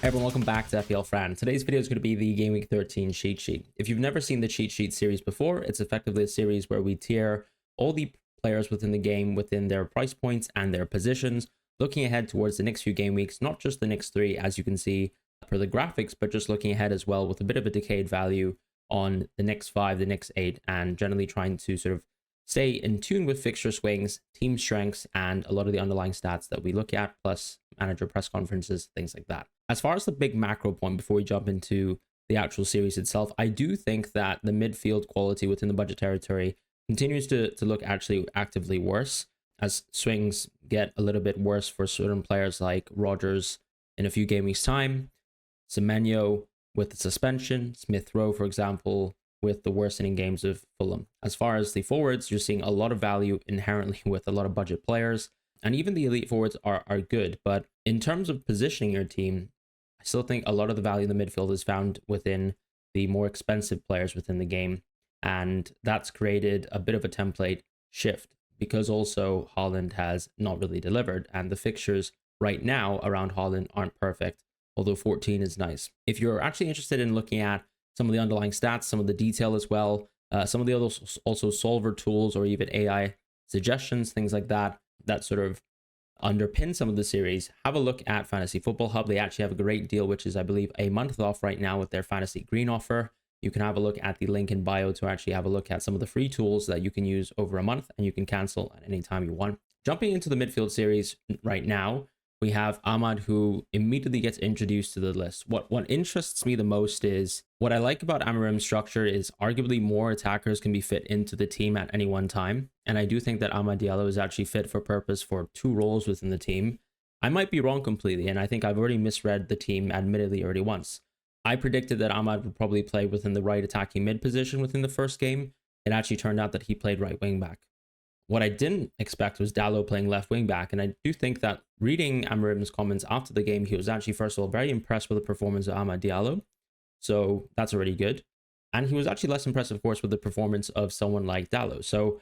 Hey everyone, welcome back to FPL Fran. Today's video is going to be the Game Week 13 cheat sheet. If you've never seen the cheat sheet series before, it's effectively a series where we tier all the players within the game within their price points and their positions, looking ahead towards the next few game weeks, not just the next three, as you can see per the graphics, but just looking ahead as well with a bit of a decayed value on the next 5, the next 8, and generally trying to sort of stay in tune with fixture swings, team strengths, and a lot of the underlying stats that we look at, plus manager press conferences, things like that. As far as the big macro point before we jump into the actual series itself, I do think that the midfield quality within the budget territory continues to look actually actively worse as swings get a little bit worse for certain players like Rodgers in a few game weeks' time, Semenyo with the suspension, Smith Rowe, for example, with the worsening games of Fulham. As far as the forwards, you're seeing a lot of value inherently with a lot of budget players, and even the elite forwards are good. But in terms of positioning your team, I still think a lot of the value in the midfield is found within the more expensive players within the game, and that's created a bit of a template shift because also Haaland has not really delivered, and the fixtures right now around Haaland aren't perfect, although 14 is nice. If you're actually interested in looking at some of the underlying stats, some of the detail as well, some of the other also solver tools or even AI suggestions, things like that, that sort of underpin some of the series, have a look at Fantasy Football Hub. They actually have a great deal, which is, I believe, a month off right now with their Fantasy Green offer. You can have a look at the link in bio to actually have a look at some of the free tools that you can use over a month, and you can cancel at any time you want. Jumping into the midfield series right now, we have Ahmad, who immediately gets introduced to the list. What interests me the most is what I like about Amarim's structure is arguably more attackers can be fit into the team at any one time. And I do think that Amad Diallo is actually fit for purpose for 2 roles within the team. I might be wrong completely, and I think I've already misread the team admittedly already once. I predicted that Ahmad would probably play within the right attacking mid position within the first game. It actually turned out that he played right wing back. What I didn't expect was Diallo playing left wing back, and I do think that reading Amarim's comments after the game, he was actually, first of all, very impressed with the performance of Amad Diallo, so that's already good. And he was actually less impressed, of course, with the performance of someone like Diallo. So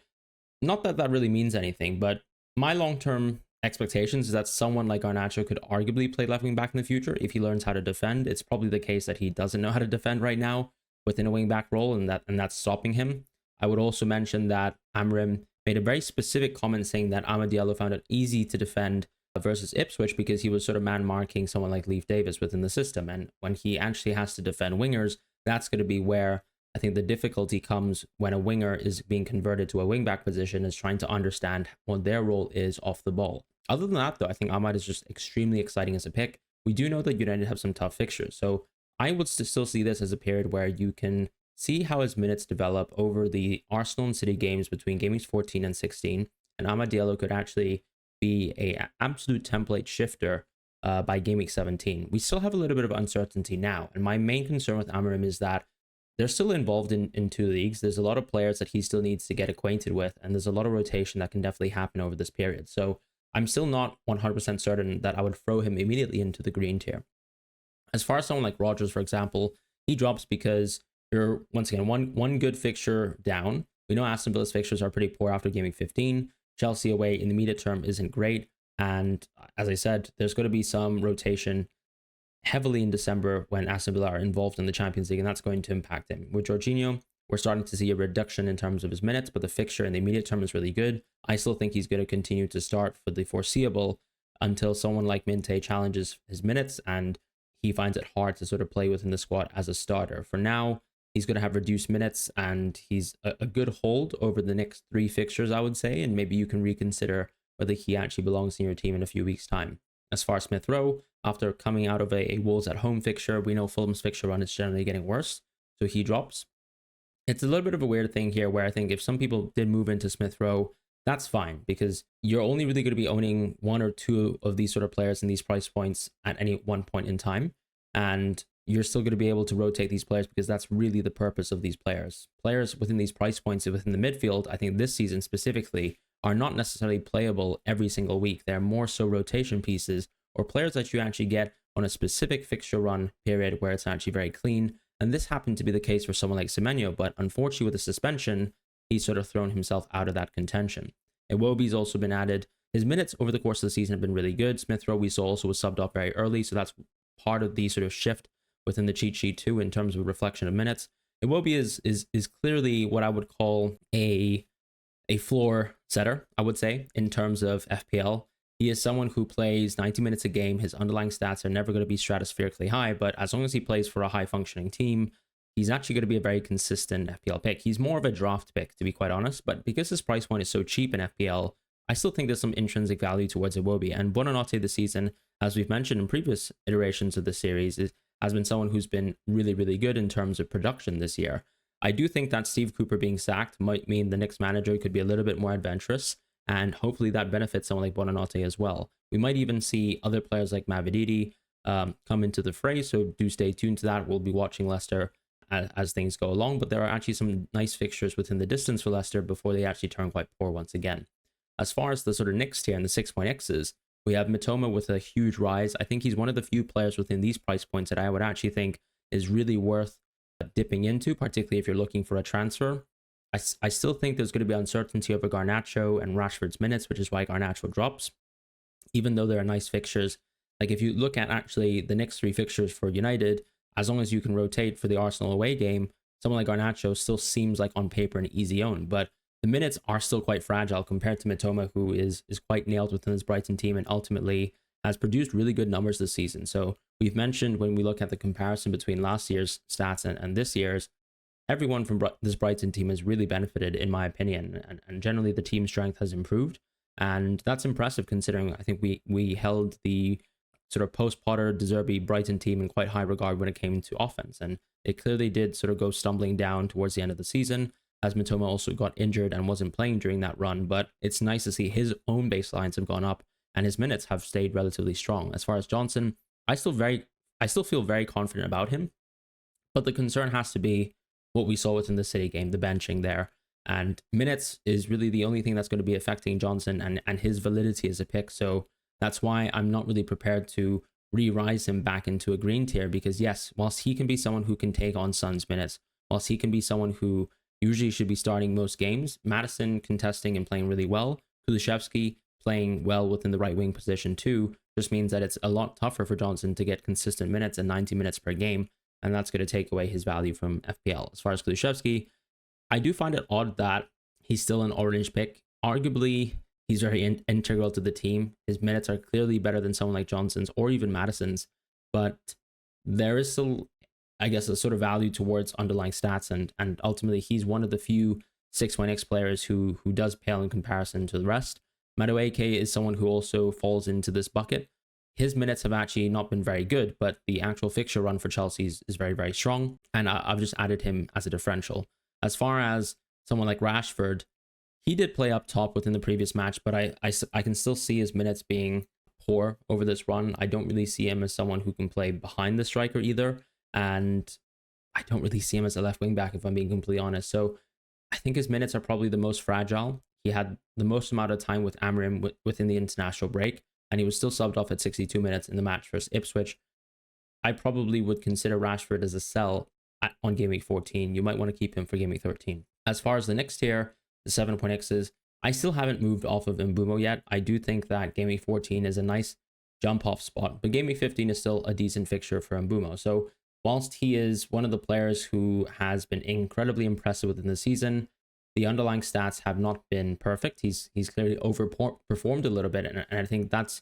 not that that really means anything, but my long-term expectations is that someone like Garnacho could arguably play left wing back in the future if he learns how to defend. It's probably the case that he doesn't know how to defend right now within a wing back role, and that's stopping him. I would also mention that Amarim made a very specific comment saying that Amad Diallo found it easy to defend versus Ipswich because he was sort of man-marking someone like Leif Davis within the system. And when he actually has to defend wingers, that's going to be where I think the difficulty comes when a winger is being converted to a wing-back position, is trying to understand what their role is off the ball. Other than that, though, I think Amad is just extremely exciting as a pick. We do know that United have some tough fixtures, so I would still see this as a period where you can see how his minutes develop over the Arsenal and City games between game weeks 14 and 16, and Amad Diallo could actually be an absolute template shifter by game week 17. We still have a little bit of uncertainty now, and my main concern with Amarim is that they're still involved in 2 leagues. There's a lot of players that he still needs to get acquainted with, and there's a lot of rotation that can definitely happen over this period. So I'm still not 100% certain that I would throw him immediately into the green tier. As far as someone like Rodgers, for example, he drops because you're, once again, one good fixture down. We know Aston Villa's fixtures are pretty poor after game week 15. Chelsea away in the immediate term isn't great. And as I said, there's going to be some rotation heavily in December when Aston Villa are involved in the Champions League, and that's going to impact him. With Jorginho, we're starting to see a reduction in terms of his minutes, but the fixture in the immediate term is really good. I still think he's going to continue to start for the foreseeable until someone like Minte challenges his minutes and he finds it hard to sort of play within the squad as a starter. For now, he's going to have reduced minutes, and he's a good hold over the next 3 fixtures, I would say, and maybe you can reconsider whether he actually belongs in your team in a few weeks' time. As far as Smith Rowe, after coming out of a Wolves at home fixture, we know Fulham's fixture run is generally getting worse, so he drops. It's a little bit of a weird thing here where I think if some people did move into Smith Rowe, that's fine, because you're only really going to be owning 1 or 2 of these sort of players in these price points at any one point in time, and you're still going to be able to rotate these players because that's really the purpose of these players. Players within these price points within the midfield, I think this season specifically, are not necessarily playable every single week. They're more so rotation pieces or players that you actually get on a specific fixture run period where it's actually very clean. And this happened to be the case for someone like Semenyo, but unfortunately with the suspension, he's sort of thrown himself out of that contention. Iwobi's also been added. His minutes over the course of the season have been really good. Smith Rowe we saw also was subbed off very early, so that's part of the sort of shift within the cheat sheet too in terms of reflection of minutes. Iwobi is clearly what I would call a floor setter, I would say, in terms of FPL. He is someone who plays 90 minutes a game. His underlying stats are never going to be stratospherically high, but as long as he plays for a high functioning team, he's actually going to be a very consistent FPL pick. He's more of a draft pick, to be quite honest, but because his price point is so cheap in FPL, I still think there's some intrinsic value towards Iwobi. And Buonanotte this season, as we've mentioned in previous iterations of the series, has been someone who's been really, really good in terms of production this year. I do think that Steve Cooper being sacked might mean the next manager could be a little bit more adventurous, and hopefully that benefits someone like Buonanotte as well. We might even see other players like Mavididi come into the fray, so do stay tuned to that. We'll be watching Leicester as things go along, but there are actually some nice fixtures within the distance for Leicester before they actually turn quite poor once again. As far as the sort of next tier and the 6.Xs, we have Mitoma with a huge rise. I think he's one of the few players within these price points that I would actually think is really worth dipping into, particularly if you're looking for a transfer. I still think there's going to be uncertainty over Garnacho and Rashford's minutes, which is why Garnacho drops, even though there are nice fixtures. Like if you look at actually the next 3 fixtures for United, as long as you can rotate for the Arsenal away game, someone like Garnacho still seems like on paper an easy own, but the minutes are still quite fragile compared to Mitoma, who is quite nailed within his Brighton team and ultimately has produced really good numbers this season. So we've mentioned when we look at the comparison between last year's stats and this year's, everyone from this Brighton team has really benefited, in my opinion, and generally the team strength has improved. And that's impressive considering I think we held the sort of post-Potter, De Zerbi Brighton team in quite high regard when it came to offense. And it clearly did sort of go stumbling down towards the end of the season, as Mitoma also got injured and wasn't playing during that run. But it's nice to see his own baselines have gone up and his minutes have stayed relatively strong. As far as Johnson, I still feel very confident about him, but the concern has to be what we saw within the City game, the benching there. And minutes is really the only thing that's going to be affecting Johnson and his validity as a pick. So that's why I'm not really prepared to re-rise him back into a green tier, because yes, whilst he can be someone who can take on Son's minutes, whilst he can be someone who usually should be starting most games, Maddison contesting and playing really well, Kulusevski playing well within the right wing position too, just means that it's a lot tougher for Johnson to get consistent minutes and 90 minutes per game, and that's going to take away his value from FPL. As far as Kulusevski, I do find it odd that he's still an orange pick. Arguably, he's very integral to the team. His minutes are clearly better than someone like Johnson's or even Maddison's, but there is still, I guess, a sort of value towards underlying stats, and ultimately he's one of the few 6.X players who does pale in comparison to the rest. Madueke is someone who also falls into this bucket. His minutes have actually not been very good, but the actual fixture run for Chelsea is very, very strong, and I've just added him as a differential. As far as someone like Rashford, he did play up top within the previous match, but I can still see his minutes being poor over this run. I don't really see him as someone who can play behind the striker either, and I don't really see him as a left wing back, if I'm being completely honest. So I think his minutes are probably the most fragile. He had the most amount of time with Amorim within the international break, and he was still subbed off at 62 minutes in the match versus Ipswich. I probably would consider Rashford as a sell on Game Week 14. You might want to keep him for Game Week 13. As far as the next tier, the 7.Xs, I still haven't moved off of Mbumo yet. I do think that Game Week 14 is a nice jump off spot, but Game Week 15 is still a decent fixture for Mbumo. So whilst he is one of the players who has been incredibly impressive within the season, the underlying stats have not been perfect. He's clearly overperformed a little bit, and I think that's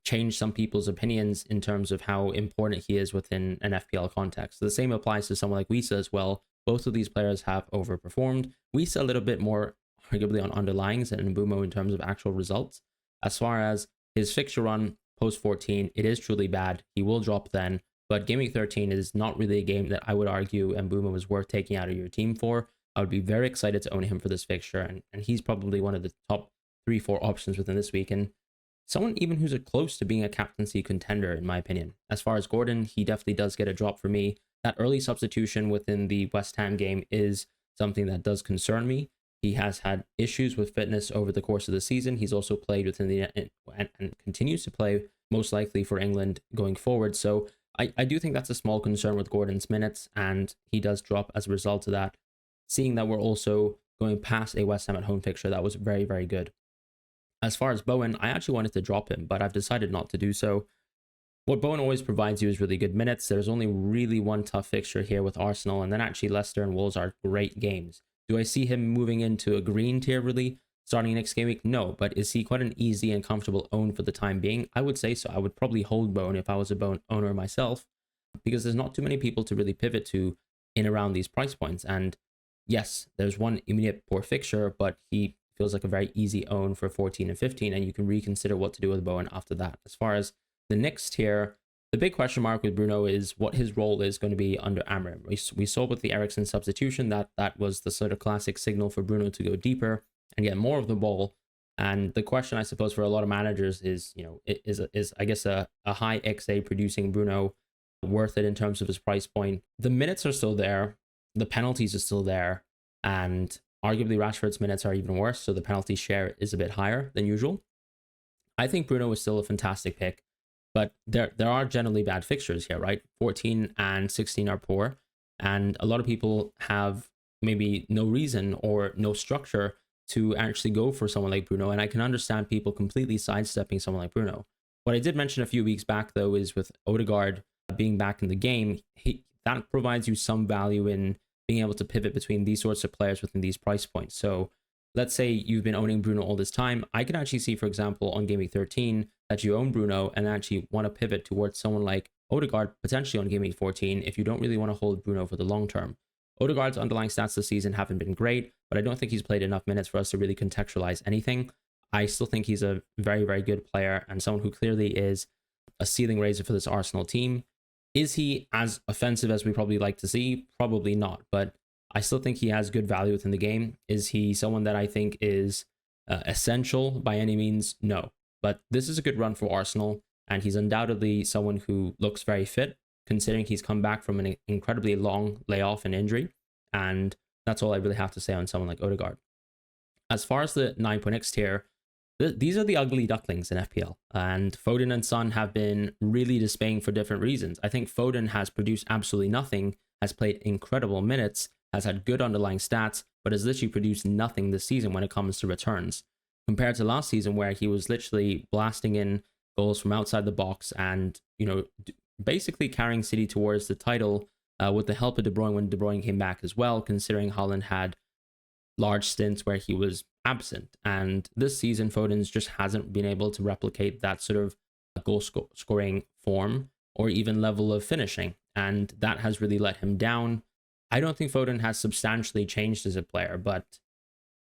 changed some people's opinions in terms of how important he is within an FPL context. The same applies to someone like Wisa as well. Both of these players have overperformed. Wisa a little bit more arguably on underlyings and Mbumo in terms of actual results. As far as his fixture run post 14, it is truly bad. He will drop then, but Game Week 13 is not really a game that I would argue Mbumo is worth taking out of your team for. I would be very excited to own him for this fixture, and he's probably one of the top 3-4 options within this week, and someone even who's close to being a captaincy contender, in my opinion. As far as Gordon, he definitely does get a drop for me. That early substitution within the West Ham game is something that does concern me. He has had issues with fitness over the course of the season. He's also played within the and continues to play most likely for England going forward. So I do think that's a small concern with Gordon's minutes, and he does drop as a result of that. Seeing that we're also going past a West Ham at home fixture, that was very, very good. As far as Bowen, I actually wanted to drop him, but I've decided not to do so. What Bowen always provides you is really good minutes. There's only really one tough fixture here with Arsenal, and then actually Leicester and Wolves are great games. Do I see him moving into a green tier really starting next game week? No, but is he quite an easy and comfortable own for the time being? I would say so. I would probably hold Bowen if I was a Bowen owner myself, because there's not too many people to really pivot to in around these price points. And yes, there's one immediate poor fixture, but he feels like a very easy own for 14 and 15, and you can reconsider what to do with Bowen after that. As far as the next tier, the big question mark with Bruno is what his role is going to be under Amorim. We saw with the Eriksen substitution that was the sort of classic signal for Bruno to go deeper and get more of the ball. And the question, I suppose, for a lot of managers is, is I guess a high XA producing Bruno worth it in terms of his price point? The minutes are still there, the penalties are still there, and arguably Rashford's minutes are even worse, so the penalty share is a bit higher than usual. I think Bruno is still a fantastic pick, but there are generally bad fixtures here, right? 14 and 16 are poor, and a lot of people have maybe no reason or no structure to actually go for someone like Bruno, and I can understand people completely sidestepping someone like Bruno. What I did mention a few weeks back, though, is with Odegaard being back in the game, that provides you some value in being able to pivot between these sorts of players within these price points. So let's say you've been owning Bruno all this time. I can actually see, for example, on Game Week 13 that you own Bruno and actually want to pivot towards someone like Odegaard, potentially on Game Week 14, if you don't really want to hold Bruno for the long term. Odegaard's underlying stats this season haven't been great, but I don't think he's played enough minutes for us to really contextualize anything. I still think he's a very, very good player and someone who clearly is a ceiling raiser for this Arsenal team. Is he as offensive as we probably like to see? Probably not, but I still think he has good value within the game. Is he someone that I think is essential by any means? No, but this is a good run for Arsenal, and he's undoubtedly someone who looks very fit, considering he's come back from an incredibly long layoff and injury, and that's all I really have to say on someone like Odegaard. As far as the 9.x tier, these are the ugly ducklings in FPL, and Foden and Son have been really displaying for different reasons. I think Foden has produced absolutely nothing, has played incredible minutes, has had good underlying stats, but has literally produced nothing this season when it comes to returns. Compared to last season, where he was literally blasting in goals from outside the box and, basically carrying City towards the title with the help of De Bruyne when De Bruyne came back as well, considering Haaland had large stints where he was absent. And this season, Foden's just hasn't been able to replicate that sort of goal scoring form or even level of finishing. And that has really let him down. I don't think Foden has substantially changed as a player, but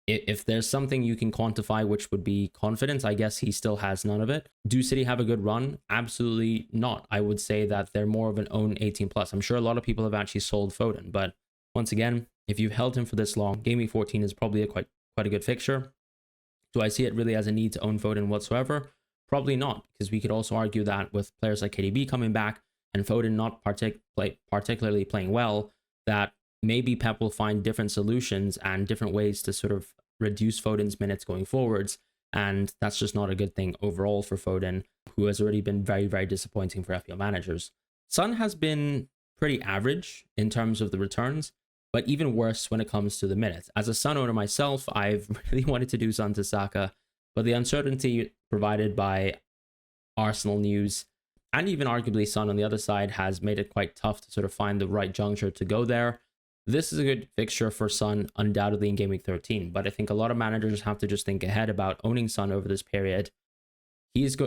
if there's something you can quantify, which would be confidence, I guess he still has none of it. Do City have a good run? Absolutely not. I would say that they're more of an own 18 plus. I'm sure a lot of people have actually sold Foden, but once again, if you've held him for this long, Game Week 14 is probably quite a good fixture. Do I see it really as a need to own Foden whatsoever? Probably not, because we could also argue that with players like KDB coming back and Foden not particularly playing well, that maybe Pep will find different solutions and different ways to sort of reduce Foden's minutes going forwards. And that's just not a good thing overall for Foden, who has already been very, very disappointing for FPL managers. Son has been pretty average in terms of the returns, but even worse when it comes to the minutes. As a Son owner myself, I've really wanted to do Son to Saka, but the uncertainty provided by Arsenal news and even arguably Son on the other side has made it quite tough to sort of find the right juncture to go there. This is a good fixture for Son, undoubtedly in Game Week 13, but I think a lot of managers have to just think ahead about owning Son over this period. He is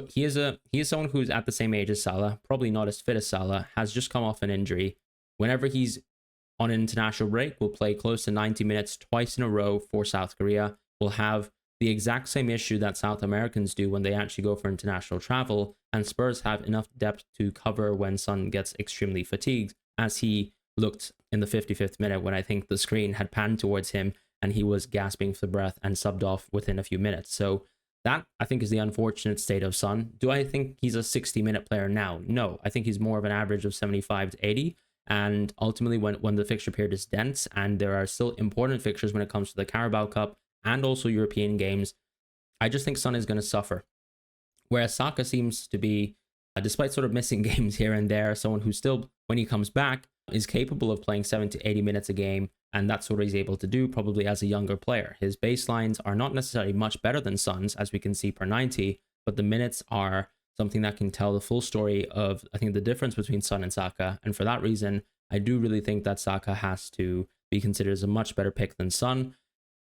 someone who's at the same age as Salah, probably not as fit as Salah, has just come off an injury. Whenever he's on an international break, will play close to 90 minutes twice in a row for South Korea. Will have the exact same issue that South Americans do when they actually go for international travel, and Spurs have enough depth to cover when Son gets extremely fatigued, as he looked in the 55th minute when I think the screen had panned towards him and he was gasping for breath and subbed off within a few minutes. So that, I think, is the unfortunate state of Son. Do I think he's a 60-minute player now? No, I think he's more of an average of 75 to 80. And ultimately, when the fixture period is dense and there are still important fixtures when it comes to the Carabao Cup and also European games, I just think Son is going to suffer. Whereas Saka seems to be, despite sort of missing games here and there, someone who still, when he comes back, is capable of playing 70 to 80 minutes a game, and that's what he's able to do probably as a younger player. His baselines are not necessarily much better than Son's, as we can see per 90, but the minutes are something that can tell the full story of, I think, the difference between Son and Saka. And for that reason, I do really think that Saka has to be considered as a much better pick than Son.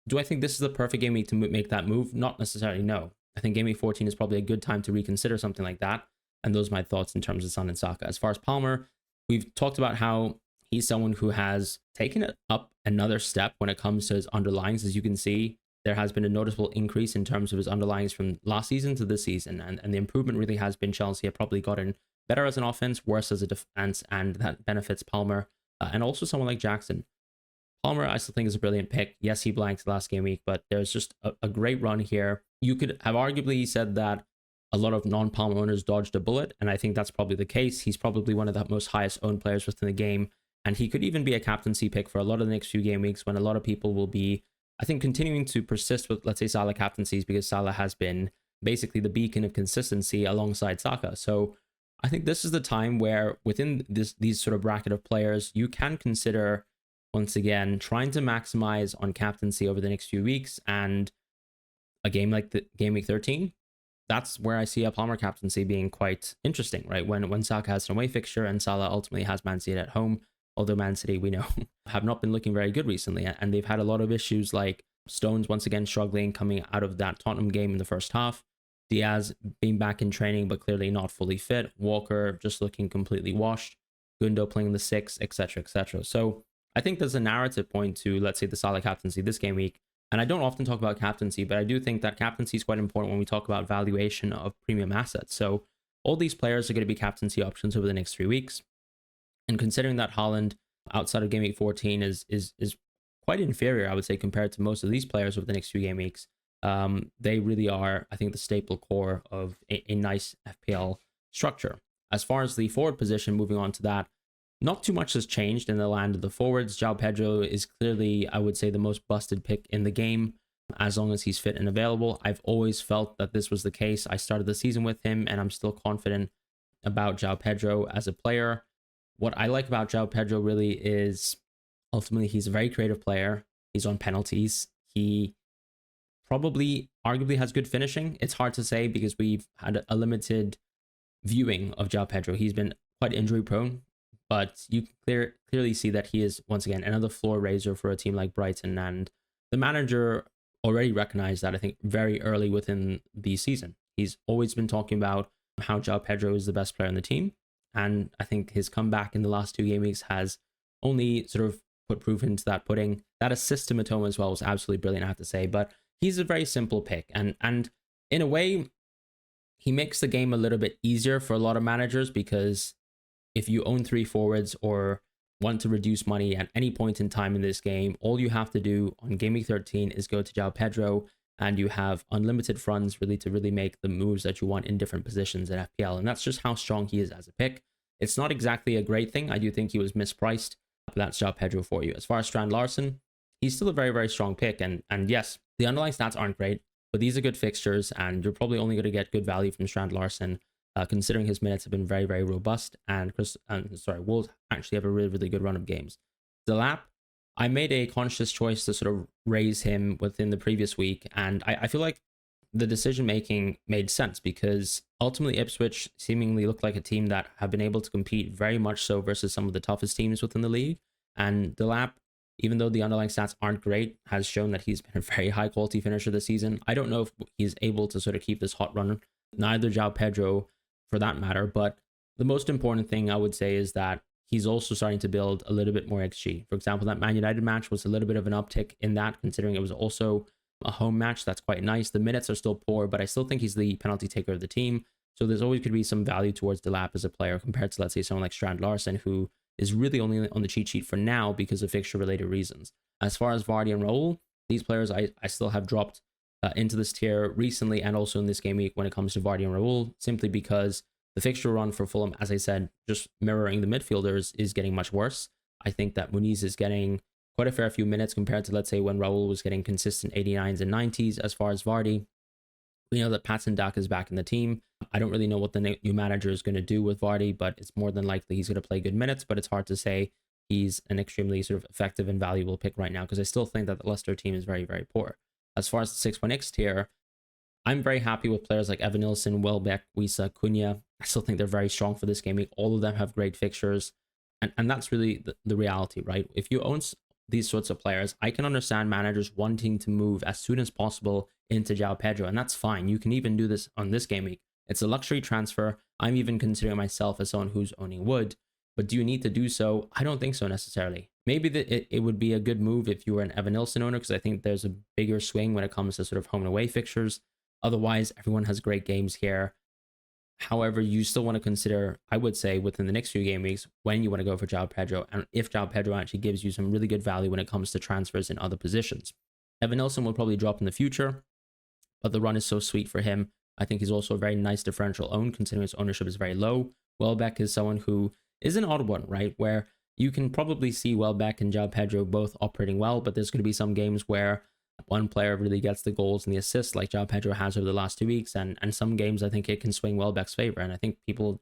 Do I think this is the perfect game week to make that move? Not necessarily, no. I think game week 14 is probably a good time to reconsider something like that. And those are my thoughts in terms of Son and Saka. As far as Palmer, we've talked about how he's someone who has taken it up another step when it comes to his underlyings. As you can see, there has been a noticeable increase in terms of his underlyings from last season to this season. And the improvement really has been Chelsea have probably gotten better as an offense, worse as a defense, and that benefits Palmer and also someone like Jackson. Palmer, I still think, is a brilliant pick. Yes, he blanked last game week, but there's just a great run here. You could have arguably said that a lot of non-Palmer owners dodged a bullet, and I think that's probably the case. He's probably one of the most highest owned players within the game, and he could even be a captaincy pick for a lot of the next few game weeks when a lot of people will be, I think, continuing to persist with, let's say, Salah captaincies, because Salah has been basically the beacon of consistency alongside Saka. So I think this is the time where within these sort of bracket of players, you can consider, once again, trying to maximize on captaincy over the next few weeks. And a game like the game week 13, that's where I see a Palmer captaincy being quite interesting, right? When Saka has an away fixture and Salah ultimately has Man City at home, although Man City, we know, have not been looking very good recently, and they've had a lot of issues, like Stones once again struggling coming out of that Tottenham game in the first half, Diaz being back in training but clearly not fully fit, Walker just looking completely washed, Gundo playing the 6, etc., etc. So I think there's a narrative point to, let's say, the Salah captaincy this game week. And I don't often talk about captaincy, but I do think that captaincy is quite important when we talk about valuation of premium assets. So all these players are going to be captaincy options over the next 3 weeks. And considering that Haaland outside of game week 14 is quite inferior, I would say, compared to most of these players over the next few game weeks, they really are, I think, the staple core of a nice FPL structure. As far as the forward position, moving on to that, not too much has changed in the land of the forwards. João Pedro is clearly, I would say, the most busted pick in the game, as long as he's fit and available. I've always felt that this was the case. I started the season with him, and I'm still confident about João Pedro as a player. What I like about João Pedro really is, ultimately, he's a very creative player. He's on penalties. He probably, arguably, has good finishing. It's hard to say because we've had a limited viewing of João Pedro. He's been quite injury prone, but you can clearly see that he is, once again, another floor raiser for a team like Brighton. And the manager already recognized that, I think, very early within the season. He's always been talking about how João Pedro is the best player on the team. And I think his comeback in the last 2 game weeks has only sort of put proof into that pudding. That assist to Matoma as well was absolutely brilliant, I have to say. But he's a very simple pick. And in a way, he makes the game a little bit easier for a lot of managers, because if you own 3 forwards or want to reduce money at any point in time in this game, all you have to do on game week 13 is go to João Pedro, and you have unlimited funds really to really make the moves that you want in different positions in FPL. And that's just how strong he is as a pick. It's not exactly a great thing. I do think he was mispriced, but that's João Pedro for you. As far as Strand Larsen, he's still a very, very strong pick. And yes, the underlying stats aren't great, but these are good fixtures, and you're probably only going to get good value from Strand Larsen, considering his minutes have been very, very robust. And Wolves actually have a really, really good run of games. Delap, I made a conscious choice to sort of raise him within the previous week, and I feel like the decision making made sense, because ultimately Ipswich seemingly look like a team that have been able to compete very much so versus some of the toughest teams within the league. And Delap, even though the underlying stats aren't great, has shown that he's been a very high quality finisher this season. I don't know if he's able to sort of keep this hot run. Neither João Pedro, for that matter. But the most important thing I would say is that he's also starting to build a little bit more XG. For example, that Man United match was a little bit of an uptick in that, considering it was also a home match. That's quite nice. The minutes are still poor, but I still think he's the penalty taker of the team. So there's always could be some value towards Delap as a player compared to, let's say, someone like Strand Larsen, who is really only on the cheat sheet for now because of fixture-related reasons. As far as Vardy and Raul, these players I still have dropped into this tier recently and also in this game week when it comes to Vardy and Raul, simply because the fixture run for Fulham, as I said, just mirroring the midfielders, is getting much worse. I think that Muniz is getting quite a fair few minutes compared to, let's say, when Raul was getting consistent 89s and 90s. As far as Vardy, we know that Patson Daka is back in the team. I don't really know what the new manager is going to do with Vardy, but it's more than likely he's going to play good minutes, but it's hard to say he's an extremely sort of effective and valuable pick right now, because I still think that the Leicester team is very, very poor. As far as the 6.x tier, I'm very happy with players like Evan Nilsson, Welbeck, Wisa, Cunha. I still think they're very strong for this game week. All of them have great fixtures. And that's really the reality, right? If you own these sorts of players, I can understand managers wanting to move as soon as possible into João Pedro, and that's fine. You can even do this on this game week. It's a luxury transfer. I'm even considering myself as someone who's owning Wood, but do you need to do so? I don't think so necessarily. Maybe it would be a good move if you were an Evan Nilsson owner, because I think there's a bigger swing when it comes to sort of home and away fixtures. Otherwise, everyone has great games here. However, you still want to consider, I would say, within the next few game weeks, when you want to go for João Pedro, and if João Pedro actually gives you some really good value when it comes to transfers in other positions. Evan Nilsson will probably drop in the future, but the run is so sweet for him. I think he's also a very nice differential own, considering his ownership is very low. Welbeck is someone who is an odd one, right? Where you can probably see Welbeck and João Pedro both operating well, but there's going to be some games where one player really gets the goals and the assists like João Pedro has over the last 2 weeks, and some games I think it can swing Welbeck's favor, and I think people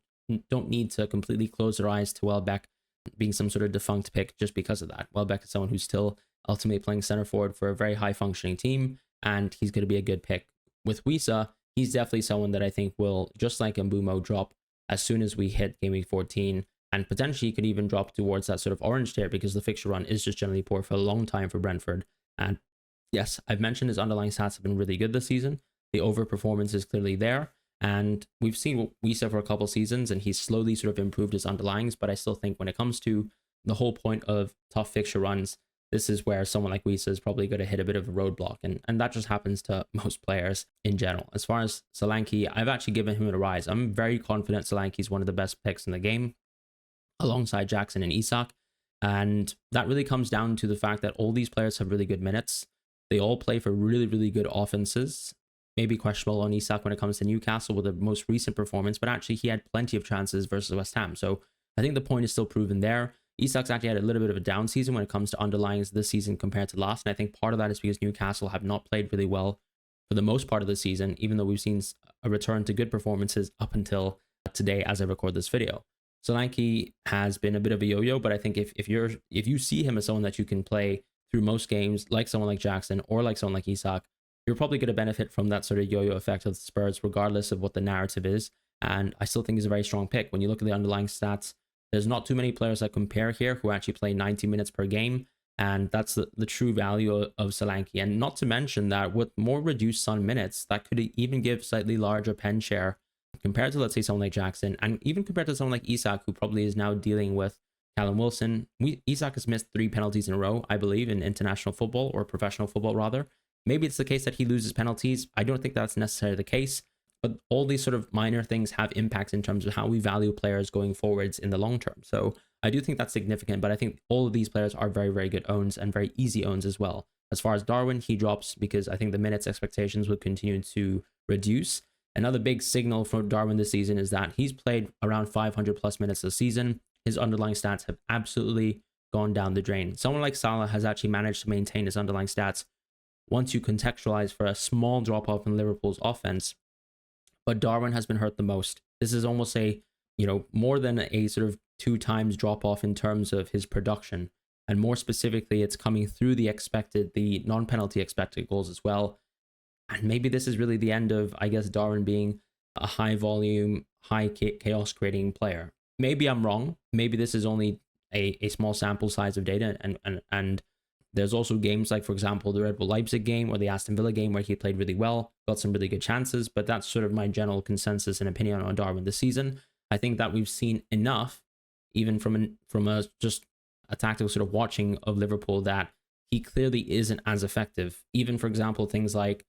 don't need to completely close their eyes to Welbeck being some sort of defunct pick just because of that. Welbeck is someone who's still ultimately playing center forward for a very high functioning team, and he's going to be a good pick. With Wisa, he's definitely someone that I think will, just like Mbumo, drop as soon as we hit game week 14, and potentially could even drop towards that sort of orange tier because the fixture run is just generally poor for a long time for Brentford. And yes, I've mentioned his underlying stats have been really good this season. The overperformance is clearly there. And we've seen Wisa for a couple seasons, and he's slowly sort of improved his underlyings. But I still think when it comes to the whole point of tough fixture runs, this is where someone like Wisa is probably going to hit a bit of a roadblock. And that just happens to most players in general. As far as Solanke, I've actually given him a rise. I'm very confident Solanke is one of the best picks in the game, alongside Jackson and Isak. And that really comes down to the fact that all these players have really good minutes. They all play for really, really good offenses. Maybe questionable on Isak when it comes to Newcastle with the most recent performance, but actually he had plenty of chances versus West Ham. So I think the point is still proven there. Isak's actually had a little bit of a down season when it comes to underlyings this season compared to last. And I think part of that is because Newcastle have not played really well for the most part of the season, even though we've seen a return to good performances up until today as I record this video. Solanke has been a bit of a yo-yo, but I think if you see him as someone that you can play through most games, like someone like Jackson or like someone like Isak, you're probably going to benefit from that sort of yo-yo effect of the Spurs, regardless of what the narrative is. And I still think he's a very strong pick. When you look at the underlying stats, there's not too many players that compare here who actually play 90 minutes per game. And that's the true value of Solanke. And not to mention that with more reduced Sun minutes, that could even give slightly larger pen share compared to, let's say, someone like Jackson, and even compared to someone like Isak, who probably is now dealing with Callum Wilson. Isak has missed 3 penalties in a row, I believe, in international football, or professional football rather. Maybe it's the case that he loses penalties. I don't think that's necessarily the case, but all these sort of minor things have impacts in terms of how we value players going forwards in the long term. So I do think that's significant, but I think all of these players are very, very good owns and very easy owns as well. As far as Darwin, he drops because I think the minutes expectations will continue to reduce. Another big signal for Darwin this season is that he's played around 500 plus minutes this season. His underlying stats have absolutely gone down the drain. Someone like Salah has actually managed to maintain his underlying stats once you contextualize for a small drop-off in Liverpool's offense. But Darwin has been hurt the most. This is almost more than a sort of 2 times drop-off in terms of his production. And more specifically, it's coming through the non-penalty expected goals as well. And maybe this is really the end of, I guess, Darwin being a high-volume, high chaos creating player. Maybe I'm wrong. Maybe this is only a small sample size of data, and there's also games like, for example, the Red Bull Leipzig game or the Aston Villa game where he played really well, got some really good chances, but that's sort of my general consensus and opinion on Darwin this season. I think that we've seen enough, even from just a tactical sort of watching of Liverpool, that he clearly isn't as effective. Even, for example, things like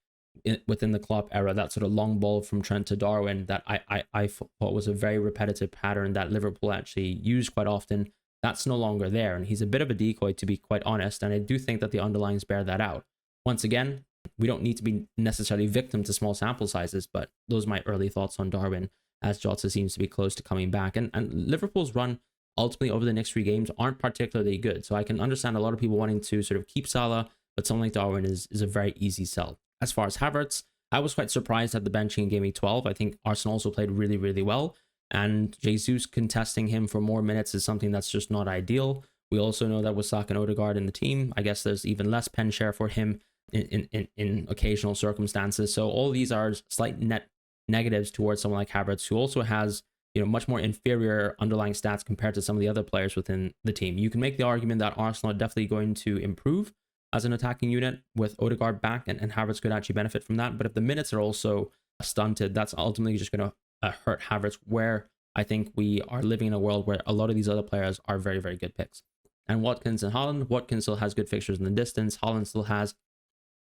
within the Klopp era, that sort of long ball from Trent to Darwin that I thought was a very repetitive pattern that Liverpool actually used quite often. That's no longer there, and he's a bit of a decoy, to be quite honest, and I do think that the underlyings bear that out. Once again, we don't need to be necessarily victim to small sample sizes, but those are my early thoughts on Darwin, as Jota seems to be close to coming back. And Liverpool's run ultimately over the next 3 games aren't particularly good, so I can understand a lot of people wanting to sort of keep Salah, but someone like Darwin is a very easy sell. As far as Havertz, I was quite surprised at the benching in game week 12. I think Arsenal also played really, really well. And Jesus contesting him for more minutes is something that's just not ideal. We also know that with Saka and Odegaard in the team, I guess there's even less pen share for him. in occasional circumstances. So all these are slight net negatives towards someone like Havertz, who also has, you know, much more inferior underlying stats compared to some of the other players within the team. You can make the argument that Arsenal are definitely going to improve as an attacking unit with Odegaard back, and Havertz could actually benefit from that. But if the minutes are also stunted, that's ultimately just going to hurt Havertz, where I think we are living in a world where a lot of these other players are very, very good picks. And Watkins and Haaland, Watkins still has good fixtures in the distance. Haaland still has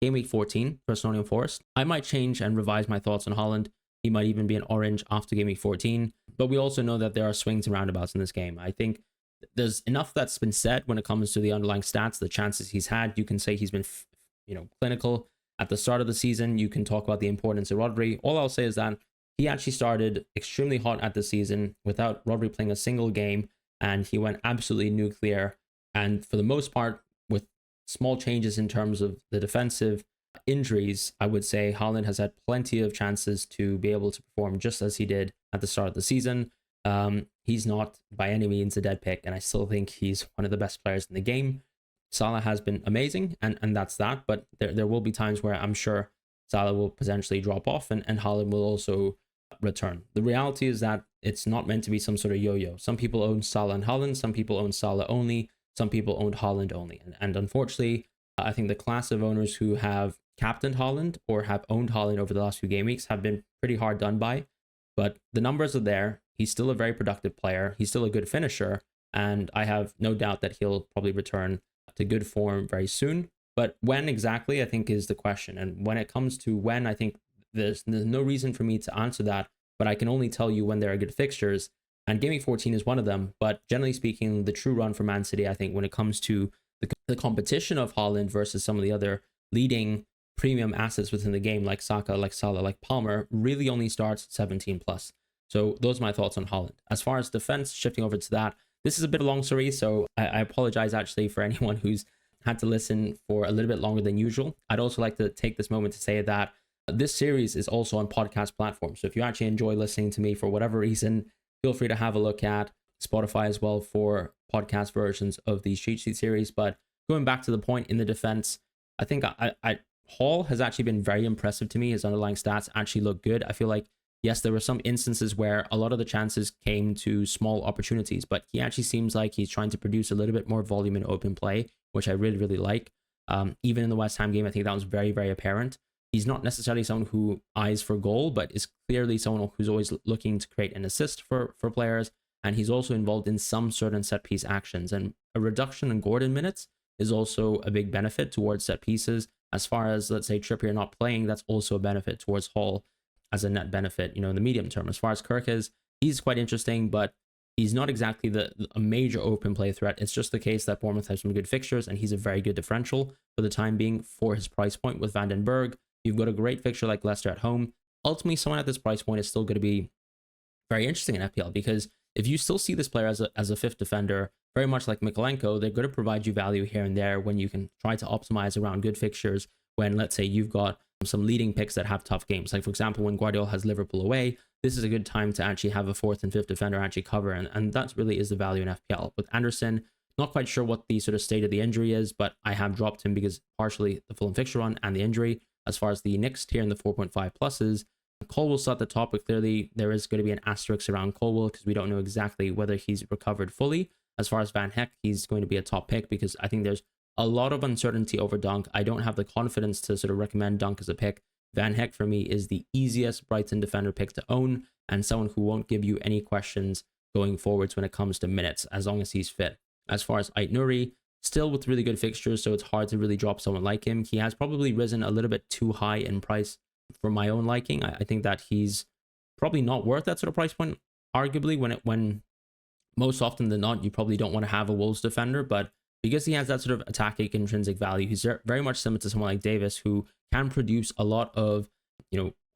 game week 14 for Nottingham Forest. I might change and revise my thoughts on Haaland. He might even be an orange after game week 14. But we also know that there are swings and roundabouts in this game. I think there's enough that's been said when it comes to the underlying stats, the chances he's had. You can say he's been, clinical at the start of the season. You can talk about the importance of Rodri. All I'll say is that he actually started extremely hot at the season without Rodri playing a single game, and he went absolutely nuclear. And for the most part, with small changes in terms of the defensive injuries, I would say Haaland has had plenty of chances to be able to perform just as he did at the start of the season. He's not by any means a dead pick, and I still think he's one of the best players in the game. Salah has been amazing, and that's that, but there will be times where I'm sure Salah will potentially drop off, and Haaland will also return. The reality is that it's not meant to be some sort of yo-yo. Some people own Salah and Haaland, some people own Salah only, some people own Haaland only. And unfortunately, I think the class of owners who have captained Haaland or have owned Haaland over the last few game weeks have been pretty hard done by. But the numbers are there. He's still a very productive player. He's still a good finisher. And I have no doubt that he'll probably return to good form very soon. But when exactly, I think, is the question. And when it comes to when, I think there's no reason for me to answer that. But I can only tell you when there are good fixtures. And Game Week 14 is one of them. But generally speaking, the true run for Man City, I think, when it comes to the competition of Haaland versus some of the other leading premium assets within the game, like Saka, like Salah, like Palmer, really only starts 17 plus. So those are my thoughts on Haaland. As far as defense, shifting over to that, this is a bit of a long story, so I apologize actually for anyone who's had to listen for a little bit longer than usual. I'd also like to take this moment to say that this series is also on podcast platforms. So if you actually enjoy listening to me for whatever reason, feel free to have a look at Spotify as well for podcast versions of the cheat sheet series. But going back to the point in the defense, I think Hall has actually been very impressive to me. His underlying stats actually look good. I feel like, yes, there were some instances where a lot of the chances came to small opportunities, but he actually seems like he's trying to produce a little bit more volume in open play, which I really, really like. Even in the West Ham game, I think that was very, very apparent. He's not necessarily someone who eyes for goal, but is clearly someone who's always looking to create an assist for players. And he's also involved in some certain set piece actions. And a reduction in Gordon minutes is also a big benefit towards set pieces. As far as, let's say, Trippier not playing, that's also a benefit towards Hall as a net benefit, in the medium term. As far as Kirk is, he's quite interesting, but he's not exactly a major open play threat. It's just the case that Bournemouth has some good fixtures, and he's a very good differential for the time being for his price point with Van den Berg. You've got a great fixture like Leicester at home. Ultimately, someone at this price point is still going to be very interesting in FPL, because if you still see this player as a fifth defender, very much like Mikolenko, they're going to provide you value here and there when you can try to optimize around good fixtures when, let's say, you've got some leading picks that have tough games. Like, for example, when Guardiola has Liverpool away, this is a good time to actually have a fourth and fifth defender actually cover, and that really is the value in FPL. With Anderson, not quite sure what the sort of state of the injury is, but I have dropped him because partially the Fulham fixture run and the injury. As far as the next tier in the 4.5 pluses, Colwell's still at the top, but clearly there is going to be an asterisk around Colwell because we don't know exactly whether he's recovered fully. As far as Van Heck, he's going to be a top pick because I think there's a lot of uncertainty over Dunk. I don't have the confidence to sort of recommend Dunk as a pick. Van Heck for me is the easiest Brighton defender pick to own and someone who won't give you any questions going forwards when it comes to minutes, as long as he's fit. As far as Ait Nouri, still with really good fixtures, so it's hard to really drop someone like him. He has probably risen a little bit too high in price for my own liking. I think that he's probably not worth that sort of price point, arguably, when most often than not, you probably don't want to have a Wolves defender, but because he has that sort of attacking intrinsic value, he's very much similar to someone like Davis, who can produce a lot of,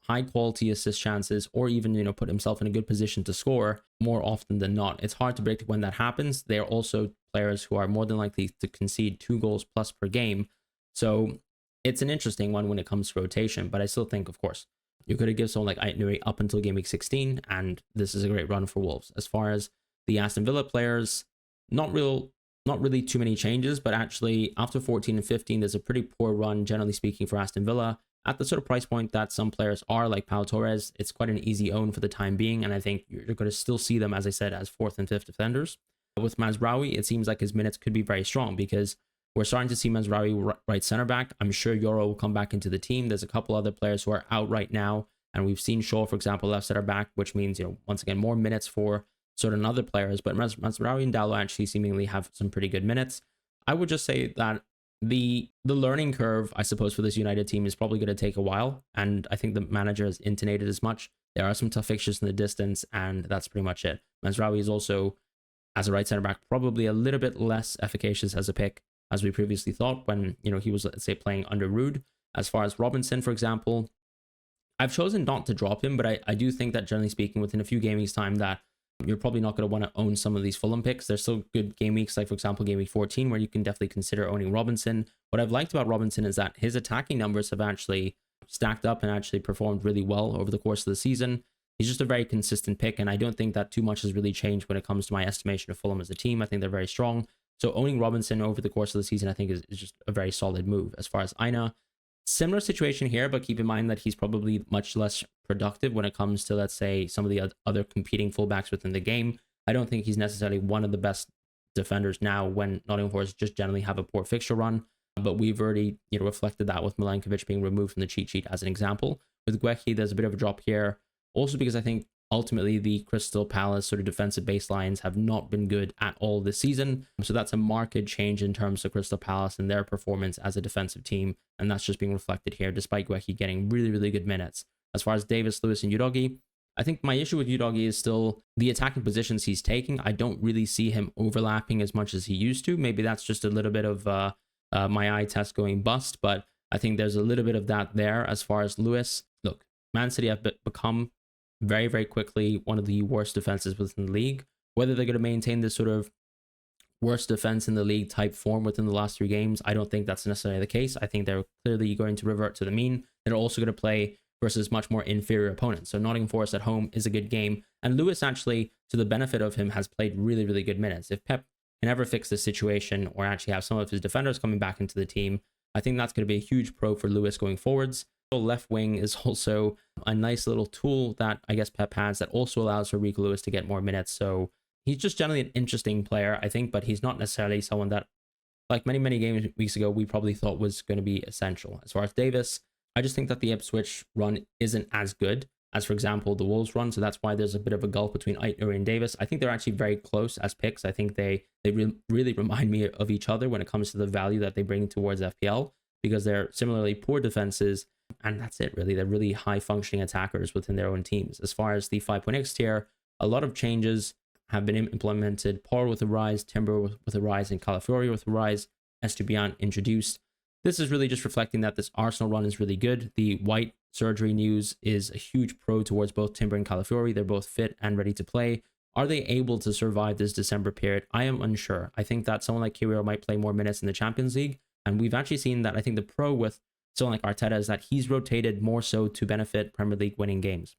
high quality assist chances, or even, put himself in a good position to score more often than not. It's hard to predict when that happens. They're also players who are more than likely to concede 2 goals plus per game. So it's an interesting one when it comes to rotation, but I still think, of course, you could have given someone like Ait Nouri up until game week 16, and this is a great run for Wolves. As far as the Aston Villa players, not Not really too many changes, but actually after 14 and 15, there's a pretty poor run, generally speaking, for Aston Villa. At the sort of price point that some players are, like Pau Torres, it's quite an easy own for the time being, and I think you're going to still see them, as I said, as 4th and 5th defenders. With Mazraoui, it seems like his minutes could be very strong because we're starting to see Mazraoui right center back. I'm sure Euro will come back into the team. There's a couple other players who are out right now, and we've seen Shaw, for example, left center back, which means, once again, more minutes for certain other players. But Mazraoui and Dalot actually seemingly have some pretty good minutes. I would just say that the learning curve, I suppose, for this United team is probably going to take a while, and I think the manager has intonated as much. There are some tough fixtures in the distance, and that's pretty much it. Mazraoui is also, as a right center back, probably a little bit less efficacious as a pick as we previously thought when he was, let's say, playing under Rude. As far as Robinson, for example, I've chosen not to drop him, but I do think that, generally speaking, within a few game weeks time, that you're probably not going to want to own some of these Fulham picks. There's still good game weeks, like, for example, game week 14, where you can definitely consider owning Robinson. What I've liked about Robinson is that his attacking numbers have actually stacked up and actually performed really well over the course of the season. He's just a very consistent pick, and I don't think that too much has really changed when it comes to my estimation of Fulham as a team. I think they're very strong. So owning Robinson over the course of the season, I think, is just a very solid move. As far as Aina, similar situation here, but keep in mind that he's probably much less productive when it comes to, let's say, some of the other competing fullbacks within the game. I don't think he's necessarily one of the best defenders now when Nottingham Forest just generally have a poor fixture run. But we've already, reflected that with Milankovic being removed from the cheat sheet as an example. With Guehi, there's a bit of a drop here. Also because I think ultimately the Crystal Palace sort of defensive baselines have not been good at all this season. So that's a marked change in terms of Crystal Palace and their performance as a defensive team. And that's just being reflected here, despite Guehi getting really, really good minutes. As far as Davis, Lewis, and Udogie, I think my issue with Udogie is still the attacking positions he's taking. I don't really see him overlapping as much as he used to. Maybe that's just a little bit of my eye test going bust, but I think there's a little bit of that there. As far as Lewis, look, Man City have become very, very quickly one of the worst defenses within the league. Whether they're going to maintain this sort of worst defense in the league type form within the last 3 games, I don't think that's necessarily the case. I think they're clearly going to revert to the mean. They're also going to play versus much more inferior opponents. So Nottingham Forest at home is a good game. And Lewis, actually, to the benefit of him, has played really, really good minutes. If Pep can ever fix this situation or actually have some of his defenders coming back into the team, I think that's going to be a huge pro for Lewis going forwards. Left wing is also a nice little tool that I guess Pep has that also allows for Rico Lewis to get more minutes. So he's just generally an interesting player, I think, but he's not necessarily someone that, like many games weeks ago, we probably thought was going to be essential. As far as Davis, I just think that the Ipswich run isn't as good as, for example, the Wolves run. So that's why there's a bit of a gulf between Aitner and Davis. I think they're actually very close as picks. I think they really remind me of each other when it comes to the value that they bring towards FPL, because they're similarly poor defenses. And that's it, really. They're really high-functioning attackers within their own teams. As far as the 5.x tier, a lot of changes have been implemented. Porro with a rise, Timber with a rise, and Calafiori with a rise. Estupiñán introduced. This is really just reflecting that this Arsenal run is really good. The White surgery news is a huge pro towards both Timber and Calafiori. They're both fit and ready to play. Are they able to survive this December period? I am unsure. I think that someone like Kiwior might play more minutes in the Champions League. And we've actually seen that. I think the pro with someone like Arteta is that he's rotated more so to benefit Premier League winning games.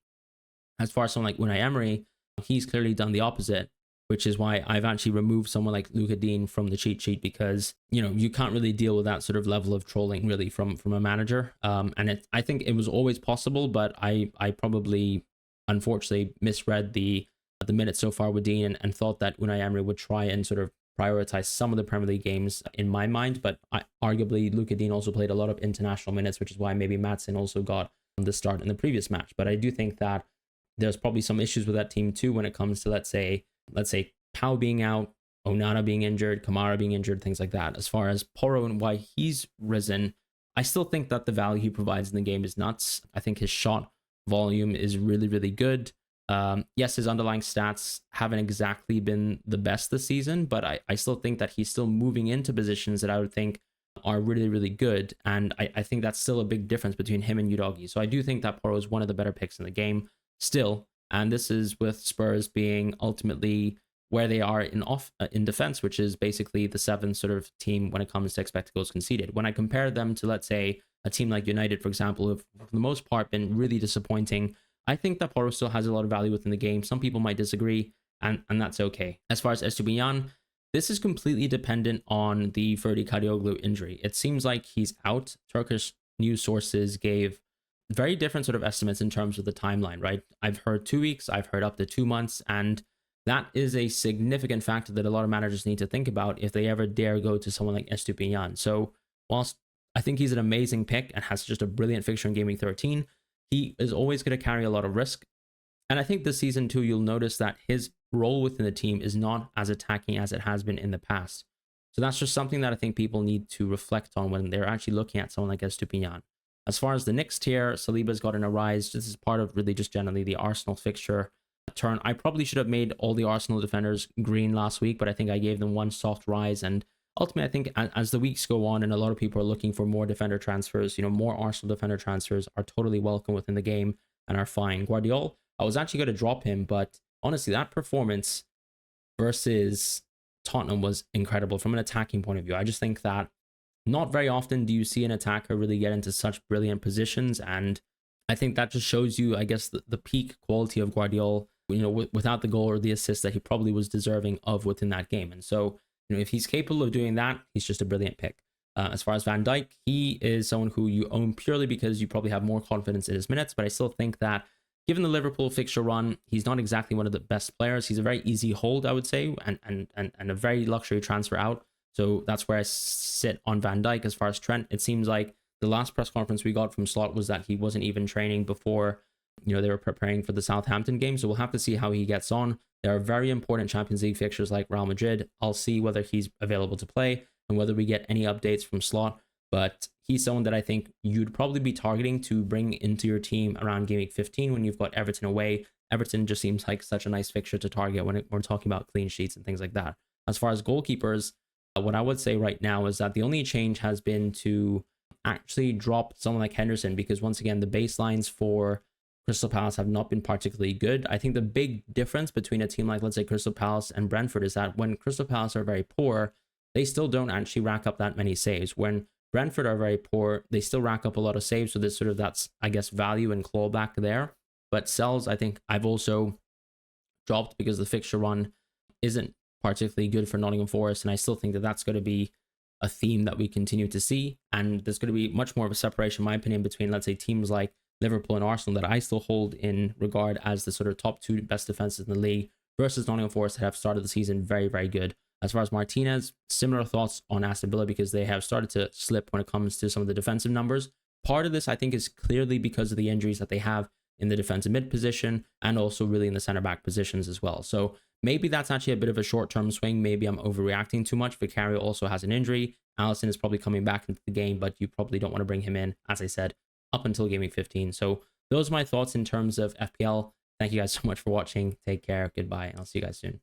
As far as someone like Unai Emery, he's clearly done the opposite, which is why I've actually removed someone like Luca Dean from the cheat sheet, because, you can't really deal with that sort of level of trolling really from a manager. I think it was always possible, but I probably, unfortunately, misread the minutes so far with Dean and thought that Unai Emery would try and sort of prioritize some of the Premier League games in my mind, but arguably Luca Dean also played a lot of international minutes, which is why maybe Maatsen also got the start in the previous match. But I do think that there's probably some issues with that team too when it comes to, let's say Pau being out, Onana being injured, Kamara being injured, things like that. As far as Porro and why he's risen, I still think that the value he provides in the game is nuts. I think his shot volume is really, really good. Yes, his underlying stats haven't exactly been the best this season, but I still think that he's still moving into positions that I would think are really, really good. And I think that's still a big difference between him and Udogie. So I do think that Porro is one of the better picks in the game still. And this is with Spurs being ultimately where they are in defense, which is basically the 7th sort of team when it comes to expected goals conceded. When I compare them to, let's say, a team like United, for example, who have for the most part been really disappointing, I think that Porro still has a lot of value within the game. Some people might disagree, and that's okay. As far as Estupiñán, This is completely dependent on the Ferdi Kadioglu injury. It seems like he's out. Turkish news sources gave very different sort of estimates in terms of the timeline, right? I've heard 2 weeks, I've heard up to 2 months, and that is a significant factor that a lot of managers need to think about if they ever dare go to someone like Estupinian. So whilst I think he's an amazing pick and has just a brilliant fixture in Game Week 13, he is always going to carry a lot of risk. And I think this season too, you'll notice that his role within the team is not as attacking as it has been in the past. So that's just something that I think people need to reflect on when they're actually looking at someone like Estupinian. As far as the next tier, Saliba's gotten a rise. This is part of really just generally the Arsenal fixture turn. I probably should have made all the Arsenal defenders green last week, but I think I gave them one soft rise. And ultimately, I think as the weeks go on and a lot of people are looking for more defender transfers, more Arsenal defender transfers are totally welcome within the game and are fine. Guardiola, I was actually going to drop him, but honestly, that performance versus Tottenham was incredible from an attacking point of view. I just think that not very often do you see an attacker really get into such brilliant positions, and I think that just shows you, I guess, the peak quality of Guardiola, without the goal or the assist that he probably was deserving of within that game. And so, if he's capable of doing that, he's just a brilliant pick. As far as Van Dijk, he is someone who you own purely because you probably have more confidence in his minutes, but I still think that given the Liverpool fixture run, he's not exactly one of the best players. He's a very easy hold, I would say, and a very luxury transfer out. So that's where I sit on Van Dijk. As far as Trent, it seems like the last press conference we got from Slot was that he wasn't even training before, they were preparing for the Southampton game. So we'll have to see how he gets on. There are very important Champions League fixtures like Real Madrid. I'll see whether he's available to play and whether we get any updates from Slot. But he's someone that I think you'd probably be targeting to bring into your team around Game Week 15 when you've got Everton away. Everton just seems like such a nice fixture to target when we're talking about clean sheets and things like that. As far as goalkeepers, what I would say right now is that the only change has been to actually drop someone like Henderson, because once again, the baselines for Crystal Palace have not been particularly good. I think the big difference between a team like, let's say, Crystal Palace and Brentford is that when Crystal Palace are very poor, they still don't actually rack up that many saves. When Brentford are very poor, they still rack up a lot of saves. So there's sort of that's, I guess, value and clawback there. But sells, I think I've also dropped because the fixture run isn't particularly good for Nottingham Forest. And I still think that that's going to be a theme that we continue to see. And there's going to be much more of a separation, in my opinion, between, let's say, teams like Liverpool and Arsenal that I still hold in regard as the sort of top two best defenses in the league versus Nottingham Forest that have started the season very, very good. As far as Martinez, similar thoughts on Aston Villa because they have started to slip when it comes to some of the defensive numbers. Part of this, I think, is clearly because of the injuries that they have in the defensive mid position and also really in the center back positions as well. So maybe that's actually a bit of a short-term swing. Maybe I'm overreacting too much. Vicario also has an injury. Allison is probably coming back into the game, but you probably don't want to bring him in, as I said, up until Game Week 15. So those are my thoughts in terms of FPL. Thank you guys so much for watching. Take care. Goodbye. And I'll see you guys soon.